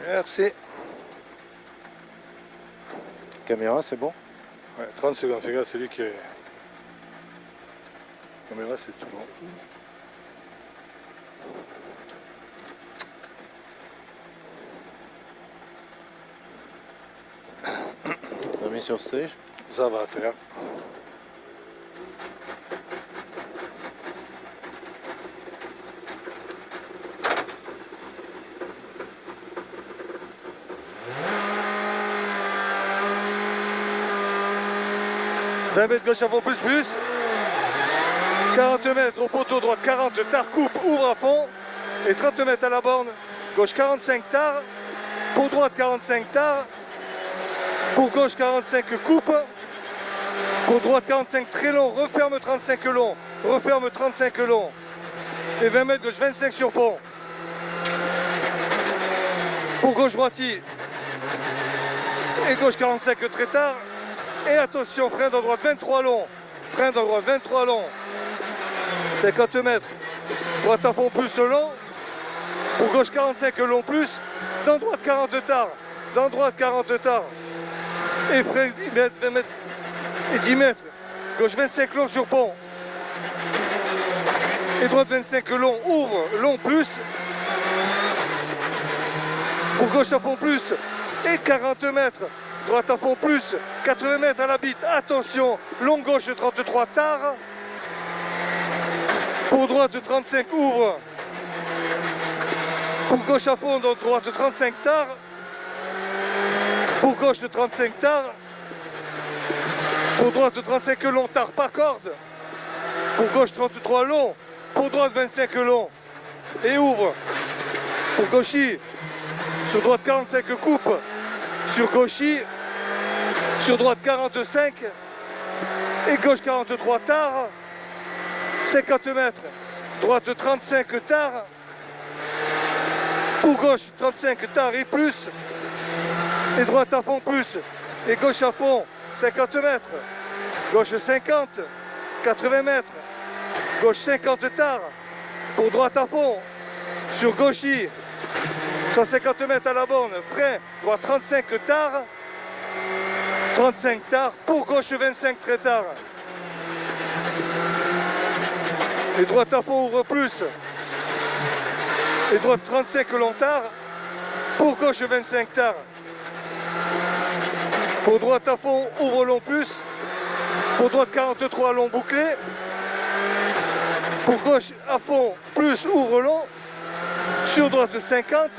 Merci. Caméra, c'est bon? Ouais, 30 secondes, fais gaffe, c'est lui qui est... Caméra, c'est tout bon. On a mis sur stage. Ça va faire. Mètres gauche à fond plus. 40 mètres au poteau droite 40, tard coupe, ouvre à fond. Et 30 mètres à la borne, gauche 45 tard, pour droite 45 tard, pour gauche 45 coupe, pour droite 45 très long, referme 35 long, referme 35 long. Et 20 mètres gauche 25 sur pont. Pour gauche droitier. Et gauche 45 très tard. Et attention, frein dans droite 23 long. Frein dans droite 23 long. 50 mètres. Droite à fond plus long. Pour gauche 45 long plus. Dans droite 40 tard. Dans droite 40 tard. Et frein 10 mètres, 20 mètres. Et 10 mètres. Gauche 25 long sur pont. Et droite 25 long. Ouvre long plus. Pour gauche à fond plus. Et 40 mètres. Droite à fond plus, 80 mètres à la bite, attention, long gauche 33 tard. Pour droite 35 ouvre. Pour gauche à fond, donc droite 35 tard. Pour gauche 35 tard. Pour droite 35 long tard, pas corde. Pour gauche 33 long. Pour droite 25 long. Et ouvre. Pour gauchy. Sur droite 45 coupe. Sur gauchy. Sur droite 45 et gauche 43 tard, 50 mètres, droite 35 tard, pour gauche 35 tard et plus, et droite à fond plus, et gauche à fond 50 mètres, gauche 50, 80 mètres, gauche 50 tard, pour droite à fond, sur gauchy, 150 mètres à la borne, frein, droite 35 tard, 35 tard, pour gauche 25 très tard. Et droite à fond ouvre plus. Et droite 35 long tard, pour gauche 25 tard. Pour droite à fond ouvre long plus. Pour droite 43 long bouclé. Pour gauche à fond plus ouvre long. Sur droite 50.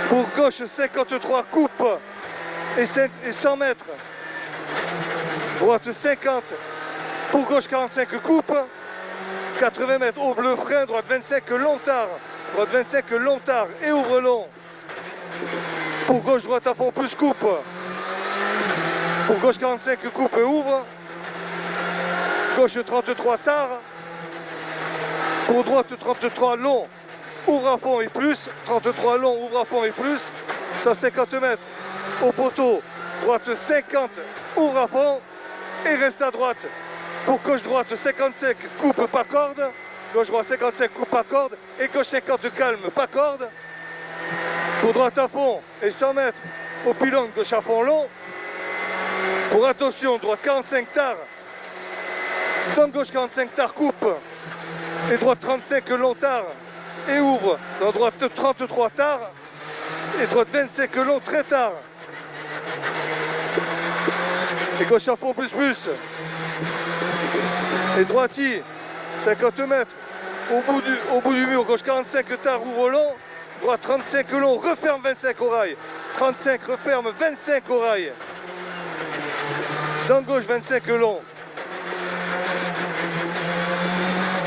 Pour gauche 53 coupe. Et 100 mètres. Droite 50. Pour gauche 45 coupe. 80 mètres au bleu frein. Droite 25 long tard. Droite 25 long tard. Et ouvre long. Pour gauche droite à fond plus coupe. Pour gauche 45 coupe et ouvre. Gauche 33 tard. Pour droite 33 long. Ouvre à fond et plus. 33 long. Ouvre à fond et plus. 150 mètres. Au poteau, droite 50, ouvre à fond et reste à droite. Pour gauche droite 55, coupe pas corde. Gauche droite 55, coupe pas corde. Et gauche 50, calme, pas corde. Pour droite à fond et 100 mètres au pylône, gauche à fond long. Pour attention, droite 45 tard. Dans gauche 45 tard, coupe. Et droite 35 long tard. Et ouvre. Dans droite 33 tard. Et droite 25 long très tard. Et gauche à fond plus. Et droitier, 50 mètres. Au bout du mur, gauche 45 tard, ouvre long. Droite 35 long, referme 25 au rail. 35, referme 25 au rail. Dans gauche 25 long.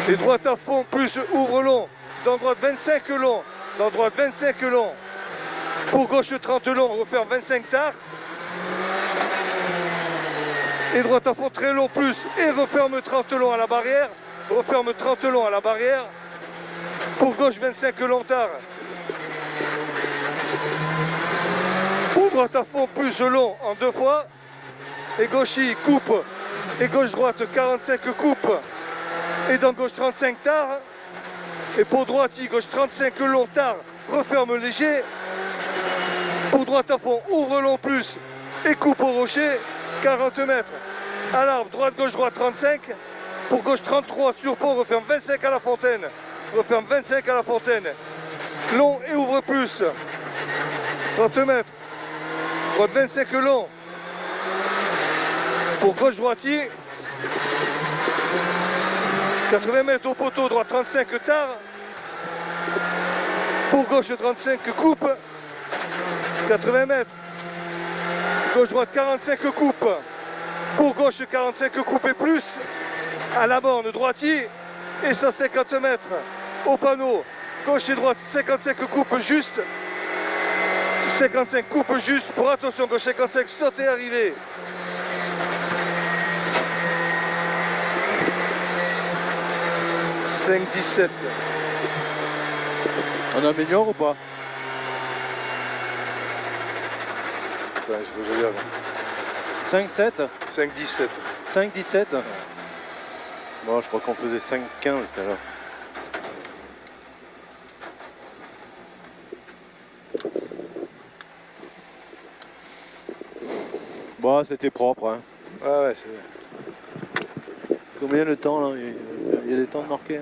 Et droite à fond plus, ouvre long. Dans droite 25 long. Dans droite 25 long. Pour gauche 30 long, referme 25 tard. Et droite à fond très long plus. Et referme 30 long à la barrière. Referme 30 long à la barrière. Pour gauche 25 long tard. Pour droite à fond plus long en 2 fois. Et gauchy coupe. Et gauche droite 45 coupe. Et dans gauche 35 tard. Et pour droitier gauche 35 long tard. Referme léger. Pour droite à fond, ouvre long plus et coupe au rocher, 40 mètres. À l'arbre, droite, gauche, droite, 35. Pour gauche, 33 sur pont, referme 25 à la fontaine. Referme 25 à la fontaine. Long et ouvre plus. 30 mètres. Droite 25 long. Pour gauche, droitier. 80 mètres au poteau, droite 35 tard. Pour gauche 35 coupe. 80 mètres. Gauche droite 45 coupe. Pour gauche 45 coupe et plus. À la borne droitier. Et 150 mètres. Au panneau. Gauche et droite 55 coupe juste. 55 coupe juste. Pour attention, gauche 55 saute et arriver. « 5-17. On améliore ou pas? Attends, je veux regarder. 5-7 5-17. 5-17 Bon, je crois qu'on faisait 5-15 tout à l'heure. Bon, c'était propre, hein. Ah ouais, c'est vrai. Combien de temps là? Il y a des temps de marquer?